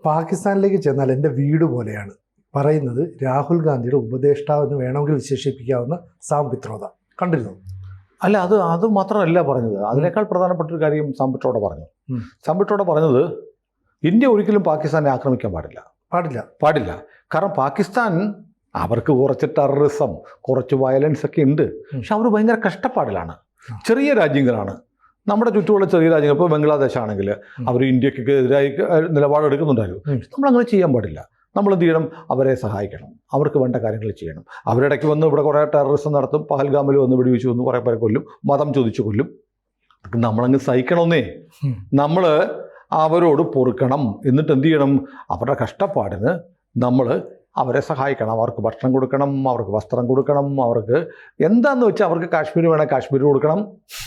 പാകിസ്ഥാനിലേക്ക് ചെന്നാൽ എൻ്റെ വീട് പോലെയാണ് പറയുന്നത് രാഹുൽ ഗാന്ധിയുടെ ഉപദേഷ്ടാവെന്ന് വേണമെങ്കിൽ വിശേഷിപ്പിക്കാവുന്ന സാം പിത്രോദ. കണ്ടിരുന്നു? അല്ല, അത് മാത്രമല്ല പറഞ്ഞത്. അതിനേക്കാൾ പ്രധാനപ്പെട്ട ഒരു കാര്യം സാം പിട്രോഡ പറഞ്ഞു. സാം പിട്രോഡ പറഞ്ഞത് ഇന്ത്യ ഒരിക്കലും പാകിസ്ഥാനെ ആക്രമിക്കാൻ പാടില്ല. കാരണം പാകിസ്ഥാൻ അവർക്ക് കുറച്ച് ടെററിസം, കുറച്ച് വയലൻസ് ഒക്കെ ഉണ്ട്. പക്ഷെ അവർ ഭയങ്കര കഷ്ടപ്പാടിലാണ്. ചെറിയ രാജ്യങ്ങളാണ്, നമ്മുടെ ചുറ്റുമുള്ള ചെറിയ രാജ്യങ്ങൾ. ഇപ്പോൾ ബംഗ്ലാദേശ് ആണെങ്കിൽ അവർ ഇന്ത്യക്ക് എതിരായി നിലപാടെടുക്കുന്നുണ്ടായിരുന്നു. നമ്മളങ്ങനെ ചെയ്യാൻ പാടില്ല. നമ്മൾ എന്ത് ചെയ്യണം? അവരെ സഹായിക്കണം, അവർക്ക് വേണ്ട കാര്യങ്ങൾ ചെയ്യണം. അവരിടയ്ക്ക് വന്ന് ഇവിടെ കുറേ ടെററിസം നടത്തും, പഹൽഗാമിൽ വന്ന് വെടിവെച്ച് വന്ന് കുറേ പേരെ കൊല്ലും, മതം ചോദിച്ചു കൊല്ലും. നമ്മളങ്ങ് സഹിക്കണമെന്നേ. നമ്മൾ അവരോട് പൊറുക്കണം. എന്നിട്ട് എന്ത് ചെയ്യണം? അവരുടെ കഷ്ടപ്പാടിന് നമ്മൾ അവരെ സഹായിക്കണം. അവർക്ക് ഭക്ഷണം കൊടുക്കണം, അവർക്ക് വസ്ത്രം കൊടുക്കണം, അവർക്ക് എന്താണെന്ന് വെച്ചാൽ അവർക്ക് കാശ്മീർ വേണേൽ കാശ്മീർ കൊടുക്കണം,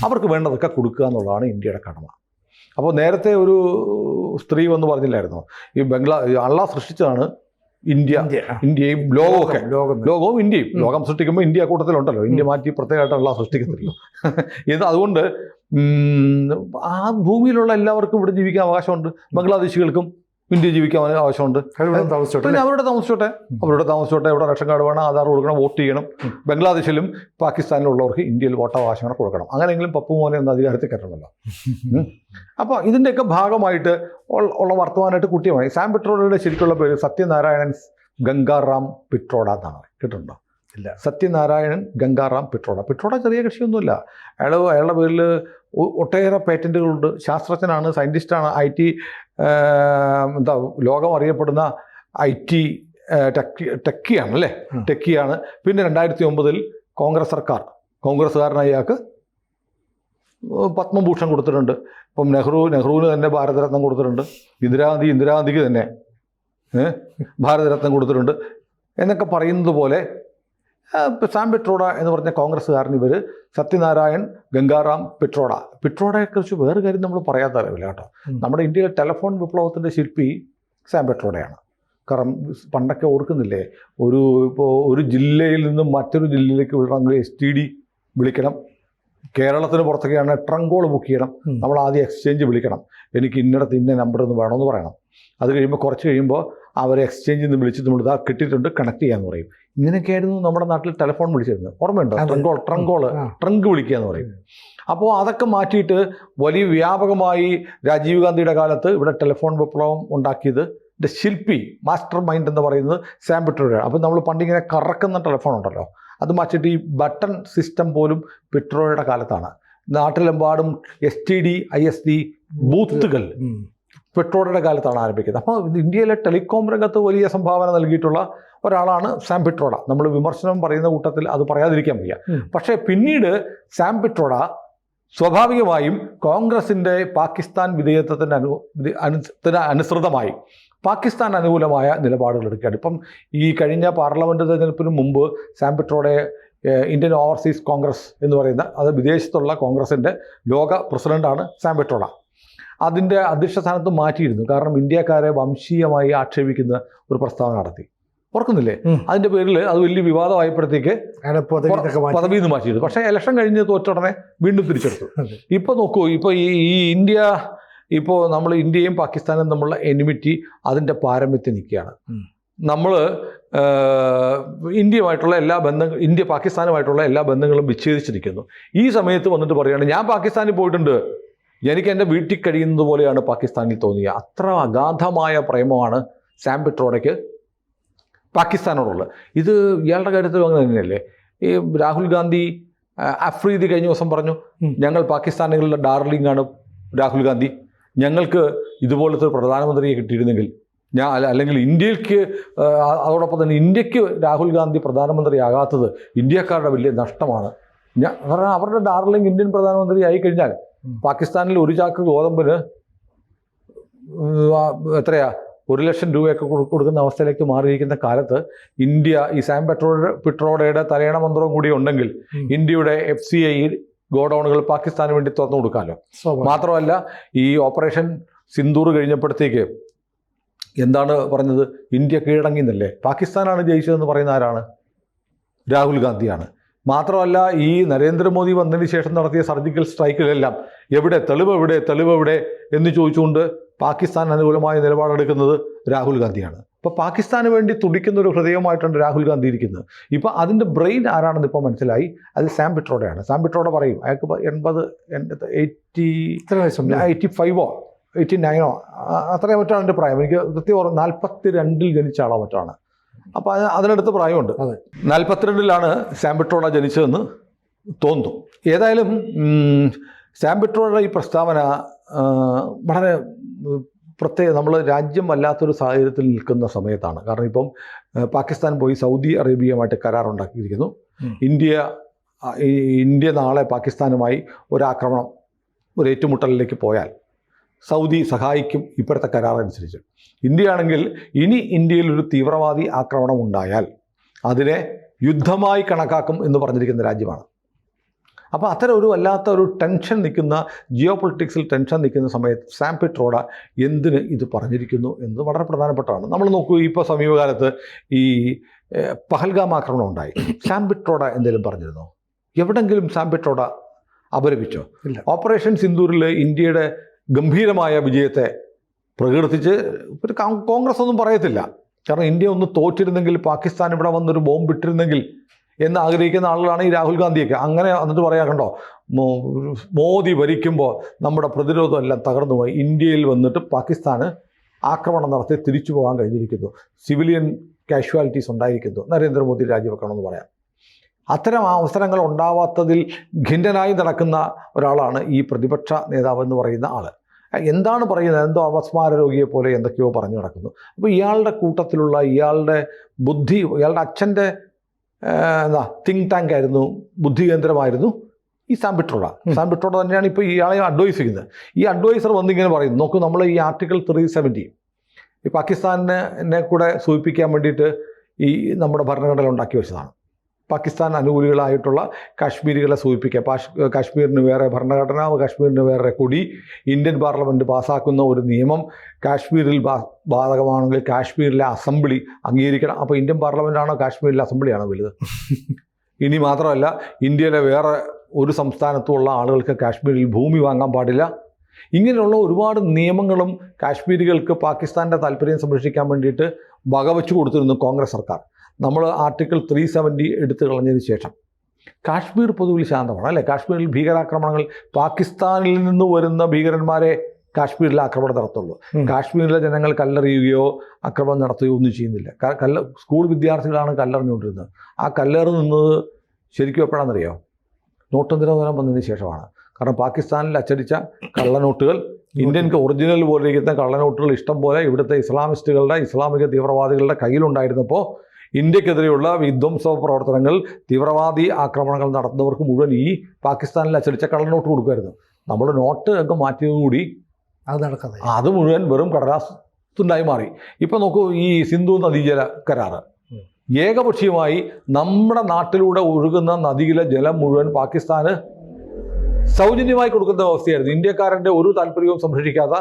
അവർക്ക് വേണ്ടതൊക്കെ കൊടുക്കുക എന്നുള്ളതാണ് ഇന്ത്യയുടെ കടമ. അപ്പോൾ നേരത്തെ ഒരു സ്ത്രീ വന്ന് പറഞ്ഞില്ലായിരുന്നോ, ഈ അള്ളാഹ് സൃഷ്ടിച്ചതാണ് ഇന്ത്യയും ലോകവും ഇന്ത്യയും. ലോകം സൃഷ്ടിക്കുമ്പോൾ ഇന്ത്യ കൂട്ടത്തിലുണ്ടല്ലോ, ഇന്ത്യ മാറ്റി പ്രത്യേകമായിട്ട് അള്ളാഹ് സൃഷ്ടിക്കുന്നില്ലല്ലോ. അതുകൊണ്ട് ആ ഭൂമിയിലുള്ള എല്ലാവർക്കും ഇവിടെ ജീവിക്കാൻ അവകാശമുണ്ട്. ബംഗ്ലാദേശികൾക്കും ഇന്ത്യ ജീവിക്കാൻ ആവശ്യമുണ്ട്. പിന്നെ അവരുടെ താമസിച്ചോട്ടെ. ഇവിടെ റേഷൻ കാർഡ് വേണം, ആധാർ കൊടുക്കണം, വോട്ട് ചെയ്യണം. ബംഗ്ലാദേശിലും പാകിസ്ഥാനിലുള്ളവർക്ക് ഇന്ത്യയിൽ വോട്ടവകാശങ്ങൾ കൊടുക്കണം. അങ്ങനെയെങ്കിലും പപ്പു മോനെ ഒന്ന് അധികാരത്തിൽ കയറണമല്ലോ. അപ്പോൾ ഇതിൻ്റെയൊക്കെ ഭാഗമായിട്ട് ഉള്ള വർത്തമാനമായിട്ട് കുട്ടിയുമായി. സാം പിട്രോഡയുടെ ശരിക്കുള്ള പേര് സത്യനാരായണൻ ഗംഗാറാം പിട്രോഡ എന്നാണ്. കേട്ടിട്ടുണ്ടോ? ഇല്ല. സത്യനാരായണൻ ഗംഗാറാം പിട്രോഡ ചെറിയ കക്ഷിയൊന്നുമില്ല. അയാളുടെ പേരിൽ ഒട്ടേറെ പേറ്റൻറ്റുകളുണ്ട്. ശാസ്ത്രജ്ഞനാണ്, സയൻറ്റിസ്റ്റാണ്, IT ലോകം അറിയപ്പെടുന്ന IT ടെക്കിയാണ് അല്ലേ, ടെക്കിയാണ്. പിന്നെ 2009 കോൺഗ്രസ്സുകാരനായ ഇയാൾക്ക് പത്മഭൂഷൺ കൊടുത്തിട്ടുണ്ട്. ഇപ്പം നെഹ്റുവിന് തന്നെ ഭാരതരത്നം കൊടുത്തിട്ടുണ്ട്. ഇന്ദിരാഗാന്ധിക്ക് തന്നെ ഭാരതരത്നം കൊടുത്തിട്ടുണ്ട് എന്നൊക്കെ പറയുന്നത് പോലെ സാം പിട്രോഡ എന്ന് പറഞ്ഞ കോൺഗ്രസ്സുകാരൻ ഇവർ സത്യനാരായൺ ഗംഗാറാം പിട്രോഡയെക്കുറിച്ച് വേറെ കാര്യം നമ്മൾ പറയാത്തറിയില്ല കേട്ടോ. നമ്മുടെ ഇന്ത്യയിലെ ടെലിഫോൺ വിപ്ലവത്തിൻ്റെ ശില്പി സാം പിട്രോഡയാണ്. കാരണം പണ്ടൊക്കെ ഓർക്കുന്നില്ലേ, ഒരു ജില്ലയിൽ നിന്നും മറ്റൊരു ജില്ലയിലേക്ക് വിടണമെങ്കിൽ STD വിളിക്കണം. കേരളത്തിന് പുറത്തൊക്കെയാണ് ട്രങ്ക് കോൾ ബുക്ക് ചെയ്യണം. നമ്മൾ ആദ്യം എക്സ്ചേഞ്ച് വിളിക്കണം, എനിക്ക് ഇന്നിടത്ത് ഇന്ന നമ്പർ ഒന്ന് വേണമെന്ന് പറയണം. അത് കഴിയുമ്പോൾ കുറച്ച് കഴിയുമ്പോൾ അവരെ എക്സ്ചേഞ്ചിൽ നിന്ന് വിളിച്ച് നമ്മൾ ഇതാ കിട്ടിയിട്ടുണ്ട്, കണക്ട് ചെയ്യാന്ന് പറയും. ഇങ്ങനെയൊക്കെയായിരുന്നു നമ്മുടെ നാട്ടിൽ ടെലിഫോൺ വിളിച്ചിരുന്നത്. ഓർമ്മയുണ്ടോ? ട്രങ്ക് വിളിക്കുക എന്ന് പറയും. അപ്പോൾ അതൊക്കെ മാറ്റിയിട്ട് വലിയ വ്യാപകമായി രാജീവ് ഗാന്ധിയുടെ കാലത്ത് ഇവിടെ ടെലിഫോൺ വിപ്ലവം ഉണ്ടാക്കിയത് ശില്പി, മാസ്റ്റർ മൈൻഡ് എന്ന് പറയുന്നത് സാം പിട്രോഡയാണ്. അപ്പോൾ നമ്മൾ പണ്ടിങ്ങനെ കറക്കുന്ന ടെലിഫോൺ ഉണ്ടല്ലോ, അത് മാറ്റിയിട്ട് ഈ ബട്ടൺ സിസ്റ്റം പോലും പിട്രോഡയുടെ കാലത്താണ്. നാട്ടിലെമ്പാടും STD ISD ബൂത്തുകൾ പിട്രോഡയുടെ കാലത്താണ് ആരംഭിക്കുന്നത്. അപ്പോൾ ഇന്ത്യയിലെ ടെലികോം രംഗത്ത് വലിയ സംഭാവന നൽകിയിട്ടുള്ള ഒരാളാണ് സാം പിട്രോഡ. നമ്മൾ വിമർശനം പറയുന്ന കൂട്ടത്തിൽ അത് പറയാതിരിക്കാൻ വയ്യ. പക്ഷേ പിന്നീട് സാം പിട്രോഡ സ്വാഭാവികമായും കോൺഗ്രസിൻ്റെ പാകിസ്ഥാൻ വിധേയത്വത്തിന് അനുസൃതമായി പാകിസ്ഥാൻ അനുകൂലമായ നിലപാടുകൾ എടുക്കുകയാണ്. ഇപ്പം ഈ കഴിഞ്ഞ പാർലമെൻറ്റ് തെരഞ്ഞെടുപ്പിന് മുമ്പ് സാം പിട്രോഡയെ ഇന്ത്യൻ ഓവർസീസ് കോൺഗ്രസ് എന്ന് പറയുന്ന, അത് വിദേശത്തുള്ള കോൺഗ്രസിൻ്റെ ലോക പ്രസിഡൻ്റാണ് സാം പിട്രോഡ. അതിൻ്റെ അധ്യക്ഷ സ്ഥാനത്ത് മാറ്റിയിരുന്നു. കാരണം ഇന്ത്യക്കാരെ വംശീയമായി ആക്ഷേപിക്കുന്ന ഒരു പ്രസ്താവന നടത്തി. ഓർക്കുന്നില്ലേ? അതിൻ്റെ പേരിൽ അത് വലിയ വിവാദമായപ്പോഴത്തേക്ക് പദവിയിൽ നിന്ന് മാറ്റിയിരുന്നു. പക്ഷേ ഇലക്ഷൻ കഴിഞ്ഞ് തോറ്റുടനെ വീണ്ടും തിരിച്ചെടുത്തു. ഇപ്പോൾ നോക്കൂ, ഇപ്പോൾ ഈ നമ്മൾ ഇന്ത്യയും പാകിസ്ഥാനും തമ്മിലുള്ള എനിമിറ്റി അതിൻ്റെ പാരമ്യത്തിൽ നിൽക്കുകയാണ്. നമ്മൾ ഇന്ത്യ പാകിസ്ഥാനുമായിട്ടുള്ള എല്ലാ ബന്ധങ്ങളും വിച്ഛേദിച്ചിരിക്കുന്നു. ഈ സമയത്ത് വന്നിട്ട് പറയുകയാണ്, ഞാൻ പാകിസ്ഥാനിൽ പോയിട്ടുണ്ട്, എനിക്ക് എൻ്റെ വീട്ടിൽ കഴിയുന്നത് പോലെയാണ് പാകിസ്ഥാനിൽ തോന്നിയ. അത്ര അഗാധമായ പ്രേമമാണ് സാം പിട്രോഡയ്ക്ക് പാകിസ്ഥാനോടുള്ളത്. ഇത് ഇയാളുടെ കാര്യത്തിൽ അങ്ങനെ തന്നെയല്ലേ? ഈ രാഹുൽ ഗാന്ധി അഫ്രീദി കഴിഞ്ഞ ദിവസം പറഞ്ഞു, ഞങ്ങൾ പാകിസ്ഥാനികളുടെ ഡാർലിംഗ് ആണ് രാഹുൽ ഗാന്ധി, ഞങ്ങൾക്ക് ഇതുപോലത്തെ ഒരു പ്രധാനമന്ത്രിയെ കിട്ടിയിരുന്നെങ്കിൽ അല്ലെങ്കിൽ ഇന്ത്യക്ക്, അതോടൊപ്പം തന്നെ ഇന്ത്യക്ക് രാഹുൽ ഗാന്ധി പ്രധാനമന്ത്രിയാകാത്തത് ഇന്ത്യക്കാരുടെ വലിയ നഷ്ടമാണ്. കാരണം അവരുടെ ഡാർലിംഗ് ഇന്ത്യൻ പ്രധാനമന്ത്രി ആയി കഴിഞ്ഞാൽ പാകിസ്ഥാനിൽ ഒരു ചാക്ക് ഗോതമ്പിന് എത്രയാ 1 ലക്ഷം രൂപയൊക്കെ കൊടുക്കുന്ന അവസ്ഥയിലേക്ക് മാറിയിരിക്കുന്ന കാലത്ത് ഇന്ത്യ ഈ സാം പിട്രോഡയുടെ തലയണ മന്ത്രവും കൂടി ഉണ്ടെങ്കിൽ ഇന്ത്യയുടെ FCI ഗോഡൗണുകൾ പാകിസ്ഥാന് വേണ്ടി തുറന്നു കൊടുക്കാമല്ലോ. മാത്രമല്ല ഈ ഓപ്പറേഷൻ സിന്ദൂർ കഴിഞ്ഞപ്പോഴത്തേക്ക് എന്താണ് പറഞ്ഞത്? ഇന്ത്യ കീഴടങ്ങിയെന്നല്ലേ? പാകിസ്ഥാനാണ് ജയിച്ചതെന്ന് പറയുന്ന ആരാണ്? രാഹുൽ ഗാന്ധിയാണ്. മാത്രമല്ല ഈ നരേന്ദ്രമോദി വന്നതിന് ശേഷം നടത്തിയ സർജിക്കൽ സ്ട്രൈക്കിലെല്ലാം തെളിവ് എവിടെ എന്ന് ചോദിച്ചുകൊണ്ട് പാകിസ്ഥാൻ അനുകൂലമായ നിലപാടെടുക്കുന്നത് രാഹുൽ ഗാന്ധിയാണ്. ഇപ്പോൾ പാകിസ്ഥാന് വേണ്ടി തുടിക്കുന്ന ഒരു ഹൃദയമായിട്ടാണ് രാഹുൽ ഗാന്ധി ഇരിക്കുന്നത്. ഇപ്പോൾ അതിൻ്റെ ബ്രെയിൻ ആരാണെന്ന് ഇപ്പോൾ മനസ്സിലായി, അത് സാം പിട്രോഡയാണ്. സാം പിട്രോഡ പറയും അയാൾക്ക് 85 89 അത്രയും മറ്റാണ് എൻ്റെ പ്രായം. എനിക്ക് കൃത്യം 42 ജനിച്ച ആളോ മറ്റാണ്. അപ്പോൾ അതിനടുത്ത് പ്രായമുണ്ട്. 42 സാം പിട്രോഡ ജനിച്ചതെന്ന് തോന്നുന്നു. ഏതായാലും സാം പിട്രോഡയുടെ ഈ പ്രസ്താവന വളരെ പ്രത്യേക, നമ്മൾ രാജ്യം വല്ലാത്തൊരു സാഹചര്യത്തിൽ നിൽക്കുന്ന സമയത്താണ്. കാരണം ഇപ്പം പാകിസ്ഥാൻ പോയി സൗദി അറേബ്യയുമായിട്ട് കരാറുണ്ടാക്കിയിരിക്കുന്നു. ഇന്ത്യ നാളെ പാകിസ്ഥാനുമായി ഒരാക്രമണം, ഒരു ഏറ്റുമുട്ടലിലേക്ക് പോയാൽ സൗദി സഹായിക്കും ഇപ്പോഴത്തെ കരാറനുസരിച്ച്. ഇന്ത്യയാണെങ്കിൽ ഇനി ഇന്ത്യയിൽ ഒരു തീവ്രവാദി ആക്രമണം ഉണ്ടായാൽ അതിനെ യുദ്ധമായി കണക്കാക്കും എന്ന് പറഞ്ഞിരിക്കുന്ന രാജ്യമാണ്. അപ്പോൾ അത്തരം ഒരു വല്ലാത്ത ഒരു ടെൻഷൻ നിൽക്കുന്ന, ജിയോ പൊളിറ്റിക്സിൽ ടെൻഷൻ നിൽക്കുന്ന സമയത്ത് സാം പിട്രോഡ എന്തിന് ഇത് പറഞ്ഞിരിക്കുന്നു എന്നത് വളരെ പ്രധാനപ്പെട്ടതാണ്. നമ്മൾ നോക്കൂ, ഇപ്പോൾ സമീപകാലത്ത് ഈ പഹൽഗാം ആക്രമണം ഉണ്ടായി. സാം പിട്രോഡ എന്തെങ്കിലും പറഞ്ഞിരുന്നോ? എവിടെങ്കിലും സാം പിട്രോഡ അപലപിച്ചോ? ഇല്ല. ഓപ്പറേഷൻ സിന്ദൂരിൽ ഇന്ത്യയുടെ ഗംഭീരമായ വിജയത്തെ പ്രകീർത്തിച്ച് ഒരു കോൺഗ്രസ് ഒന്നും പറയത്തില്ല. കാരണം ഇന്ത്യ ഒന്ന് തോറ്റിരുന്നെങ്കിൽ, പാകിസ്ഥാൻ ഇവിടെ വന്നൊരു ബോംബ് ഇട്ടിരുന്നെങ്കിൽ എന്ന് ആഗ്രഹിക്കുന്ന ആളുകളാണ് ഈ രാഹുൽ ഗാന്ധിയൊക്കെ. അങ്ങനെ എന്നിട്ട് പറയാൻ കണ്ടോ, മോദി ഭരിക്കുമ്പോൾ നമ്മുടെ പ്രതിരോധം എല്ലാം തകർന്നു പോയി, ഇന്ത്യയിൽ വന്നിട്ട് പാകിസ്ഥാന് ആക്രമണം നടത്തി തിരിച്ചു പോകാൻ കഴിഞ്ഞിരിക്കുന്നു, സിവിലിയൻ കാഷ്വാലിറ്റീസ് ഉണ്ടായിരിക്കുന്നു, നരേന്ദ്രമോദി രാജിവെക്കണമെന്ന് പറയാം. അത്തരം അവസരങ്ങൾ ഉണ്ടാവാത്തതിൽ ഖിന്നനായി നടക്കുന്ന ഒരാളാണ് ഈ പ്രതിപക്ഷ നേതാവ് എന്ന് പറയുന്ന ആൾ. എന്താണ് പറയുന്നത്? എന്തോ അപസ്മാര രോഗിയെ പോലെ എന്തൊക്കെയോ പറഞ്ഞു നടക്കുന്നു. അപ്പോൾ ഇയാളുടെ കൂട്ടത്തിലുള്ള ഇയാളുടെ ബുദ്ധി, ഇയാളുടെ അച്ഛൻ്റെ തിങ്ക് ടാങ്ക് ആയിരുന്നു, ബുദ്ധി കേന്ദ്രമായിരുന്നു ഈ സാം പിട്രോഡ. സാം പിട്രോഡ തന്നെയാണ് ഇപ്പോൾ ഇയാളെ അഡ്വൈസ് ചെയ്യുന്നത്. ഈ അഡ്വൈസർ വന്നിങ്ങനെ പറയും, നോക്കൂ, നമ്മൾ ഈ ആർട്ടിക്കിൾ 370 ഈ പാകിസ്ഥാനെ കൂടെ സൂചിപ്പിക്കാൻ വേണ്ടിയിട്ട് ഈ നമ്മുടെ ഭരണഘടന ഉണ്ടാക്കി വെച്ചതാണ്. പാകിസ്ഥാൻ അനുകൂലികളായിട്ടുള്ള കാശ്മീരികളെ സൂചിപ്പിക്കുക, കാശ്മീരിന് വേറെ ഭരണഘടന, കാശ്മീരിന് വേറെ കൊടി, ഇന്ത്യൻ പാർലമെൻറ്റ് പാസ്സാക്കുന്ന ഒരു നിയമം കാശ്മീരിൽ ബാധകമാണെങ്കിൽ കാശ്മീരിലെ അസംബ്ലി അംഗീകരിക്കണം. അപ്പോൾ ഇന്ത്യൻ പാർലമെൻറ്റാണോ കാശ്മീരിലെ അസംബ്ലിയാണോ വലുത്? ഇനി മാത്രമല്ല, ഇന്ത്യയിലെ വേറെ ഒരു സംസ്ഥാനത്തുമുള്ള ആളുകൾക്ക് കാശ്മീരിൽ ഭൂമി വാങ്ങാൻ പാടില്ല. ഇങ്ങനെയുള്ള ഒരുപാട് നിയമങ്ങളും കാശ്മീരികൾക്ക് പാകിസ്ഥാൻ്റെ താല്പര്യം സംരക്ഷിക്കാൻ വേണ്ടിയിട്ട് വകവെച്ചു കൊടുത്തിരുന്നു കോൺഗ്രസ് സർക്കാർ. നമ്മൾ ആർട്ടിക്കിൾ 370 എടുത്തു കളഞ്ഞതിന് ശേഷം കാശ്മീർ പൊതുവിൽ ശാന്തമാണ്, അല്ലേ? കാശ്മീരിൽ ഭീകരാക്രമണങ്ങൾ, പാകിസ്ഥാനിൽ നിന്ന് വരുന്ന ഭീകരന്മാരെ കാശ്മീരിൽ ആക്രമണം നടത്തുള്ളൂ. കാശ്മീരിലെ ജനങ്ങൾ കല്ലെറിയുകയോ ആക്രമണം നടത്തുകയോ ഒന്നും ചെയ്യുന്നില്ല. സ്കൂൾ വിദ്യാർത്ഥികളാണ് കല്ലെറിഞ്ഞുകൊണ്ടിരുന്നത്. ആ കല്ലേറ് നിന്നത് ശരിക്കും എപ്പോഴാണെന്നറിയോ? നോട്ട് നിരോധനം വന്നതിന് ശേഷമാണ്. കാരണം പാകിസ്ഥാനിൽ അച്ചടിച്ച കള്ളനോട്ടുകൾ, ഇന്ത്യൻ ഒറിജിനൽ പോലെ ഇരിക്കുന്ന കള്ളനോട്ടുകൾ ഇഷ്ടം പോലെ ഇവിടുത്തെ ഇസ്ലാമിസ്റ്റുകളുടെ, ഇസ്ലാമിക തീവ്രവാദികളുടെ കയ്യിലുണ്ടായിരുന്നപ്പോൾ ഇന്ത്യക്കെതിരെയുള്ള വിധ്വംസ പ്രവർത്തനങ്ങൾ, തീവ്രവാദി ആക്രമണങ്ങൾ നടത്തുന്നവർക്ക് മുഴുവൻ ഈ പാകിസ്ഥാനിൽ അച്ചടിച്ച കള്ളനോട്ട് കൊടുക്കുമായിരുന്നു. നമ്മൾ നോട്ട് ഒക്കെ മാറ്റിയതുകൂടി അത് നടക്കാതെ അത് മുഴുവൻ വെറും കടലാസുണ്ടായി മാറി. ഇപ്പം നോക്കൂ, ഈ സിന്ധു നദീജല കരാറ് ഏകപക്ഷീയമായി നമ്മുടെ നാട്ടിലൂടെ ഒഴുകുന്ന നദിയിലെ ജലം മുഴുവൻ പാകിസ്ഥാന് സൗജന്യമായി കൊടുക്കുന്ന അവസ്ഥയായിരുന്നു. ഇന്ത്യക്കാരൻ്റെ ഒരു താല്പര്യവും സംരക്ഷിക്കാത്ത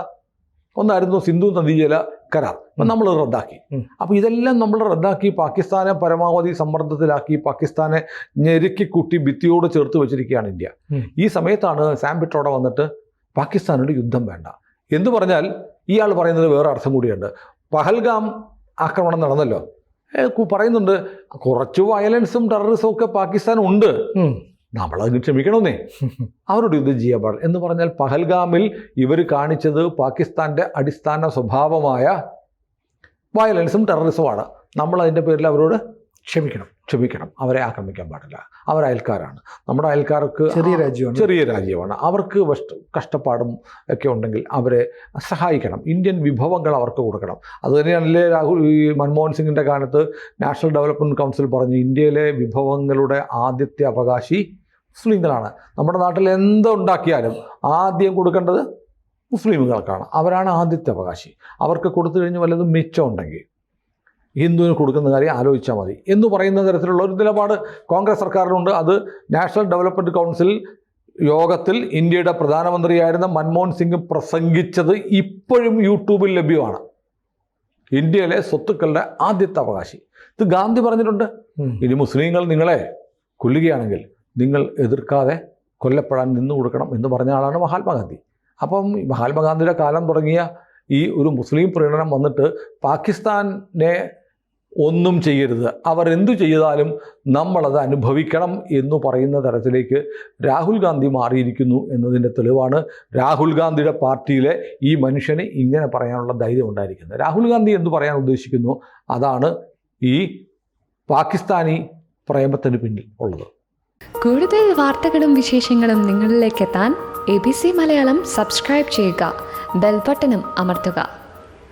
ഒന്നായിരുന്നു സിന്ധു നദീജല കരാർ. അപ്പം നമ്മൾ റദ്ദാക്കി. അപ്പോൾ ഇതെല്ലാം നമ്മൾ റദ്ദാക്കി പാകിസ്ഥാനെ പരമാവധി സമ്മർദ്ദത്തിലാക്കി, പാകിസ്ഥാനെ ഞെരുക്കിക്കുട്ടി ഭിത്തിയോട് ചേർത്ത് വെച്ചിരിക്കുകയാണ് ഇന്ത്യ. ഈ സമയത്താണ് സാം പിട്രോഡ വന്നിട്ട് പാകിസ്ഥാനോട് യുദ്ധം വേണ്ട എന്ന് പറഞ്ഞാൽ, ഇയാൾ പറയുന്നത് വേറെ അർത്ഥം കൂടിയുണ്ട്. പഹൽഗാം ആക്രമണം നടന്നല്ലോ, പറയുന്നുണ്ട് കുറച്ച് വയലൻസും ടെററിസവും ഒക്കെ പാകിസ്ഥാൻ ഉണ്ട്, നമ്മളതിന് ക്ഷമിക്കണമെന്നേ, അവരോട് യുദ്ധം ചെയ്യാൻ പാടില്ല എന്ന് പറഞ്ഞാൽ പഹൽഗാമിൽ ഇവർ കാണിച്ചത് പാകിസ്ഥാൻ്റെ അടിസ്ഥാന സ്വഭാവമായ വയലൻസും ടെററിസവുമാണ്. നമ്മളതിൻ്റെ പേരിൽ അവരോട് ക്ഷമിക്കണം, അവരെ ആക്രമിക്കാൻ പാടില്ല. അവർ അയൽക്കാരാണ്, നമ്മുടെ അയൽക്കാർക്ക് ചെറിയ രാജ്യമാണ്, അവർക്ക് കഷ്ടപ്പാടും ഒക്കെ ഉണ്ടെങ്കിൽ അവരെ സഹായിക്കണം, ഇന്ത്യൻ വിഭവങ്ങൾ അവർക്ക് കൊടുക്കണം. അതുതന്നെയാണല്ലേ ഈ മൻമോഹൻ സിംഗിൻ്റെ കാലത്ത് നാഷണൽ ഡെവലപ്മെൻറ്റ് കൗൺസിൽ പറഞ്ഞു, ഇന്ത്യയിലെ വിഭവങ്ങളുടെ ആദ്യത്തെ അവകാശി മുസ്ലിങ്ങളാണ്. നമ്മുടെ നാട്ടിൽ എന്തുണ്ടാക്കിയാലും ആദ്യം കൊടുക്കേണ്ടത് മുസ്ലിമുകൾക്കാണ്, അവരാണ് ആദ്യത്തെ അവകാശി. അവർക്ക് കൊടുത്തു കഴിഞ്ഞ് വല്ലതും മിച്ചം ഉണ്ടെങ്കിൽ ഹിന്ദുവിന് കൊടുക്കുന്ന കാര്യം ആലോചിച്ചാൽ മതി എന്ന് പറയുന്ന തരത്തിലുള്ള ഒരു നിലപാട് കോൺഗ്രസ് സർക്കാരിനുണ്ട്. അത് നാഷണൽ ഡെവലപ്മെൻറ്റ് കൗൺസിൽ യോഗത്തിൽ ഇന്ത്യയുടെ പ്രധാനമന്ത്രിയായിരുന്ന മൻമോഹൻ സിംഗ് പ്രസംഗിച്ചത് ഇപ്പോഴും യൂട്യൂബിൽ ലഭ്യമാണ്. ഇന്ത്യയിലെ സ്വത്തുക്കളുടെ ആദ്യത്തെ അവകാശി ഇത് ഗാന്ധി പറഞ്ഞിട്ടുണ്ട്. ഇനി മുസ്ലിങ്ങൾ നിങ്ങളെ കൊല്ലുകയാണെങ്കിൽ നിങ്ങൾ എതിർക്കാതെ കൊല്ലപ്പെടാൻ നിന്നു കൊടുക്കണം എന്ന് പറഞ്ഞ ആളാണ് മഹാത്മാഗാന്ധി. അപ്പം മഹാത്മാഗാന്ധിയുടെ കാലം തുടങ്ങിയ ഈ ഒരു മുസ്ലിം പ്രീണനം വന്നിട്ട് പാകിസ്ഥാനെ ഒന്നും ചെയ്യരുത്, അവർ എന്തു ചെയ്താലും നമ്മളത് അനുഭവിക്കണം എന്ന് പറയുന്ന തരത്തിലേക്ക് രാഹുൽ ഗാന്ധി മാറിയിരിക്കുന്നു എന്നതിൻ്റെ തെളിവാണ് രാഹുൽ ഗാന്ധിയുടെ പാർട്ടിയിലെ ഈ മനുഷ്യന് ഇങ്ങനെ പറയാനുള്ള ധൈര്യം ഉണ്ടായിരിക്കുന്നത്. രാഹുൽ ഗാന്ധി എന്തു പറയാൻ ഉദ്ദേശിക്കുന്നു അതാണ് ഈ പാകിസ്ഥാനി പ്രേമത്തിന് പിന്നിൽ ഉള്ളത്. കൂടുതൽ വാർത്തകളും വിശേഷങ്ങളും നിങ്ങളിലേക്ക് എത്താൻ ABC മലയാളം സബ്സ്ക്രൈബ് ചെയ്യുക, ബെൽ ബട്ടണും അമർത്തുക.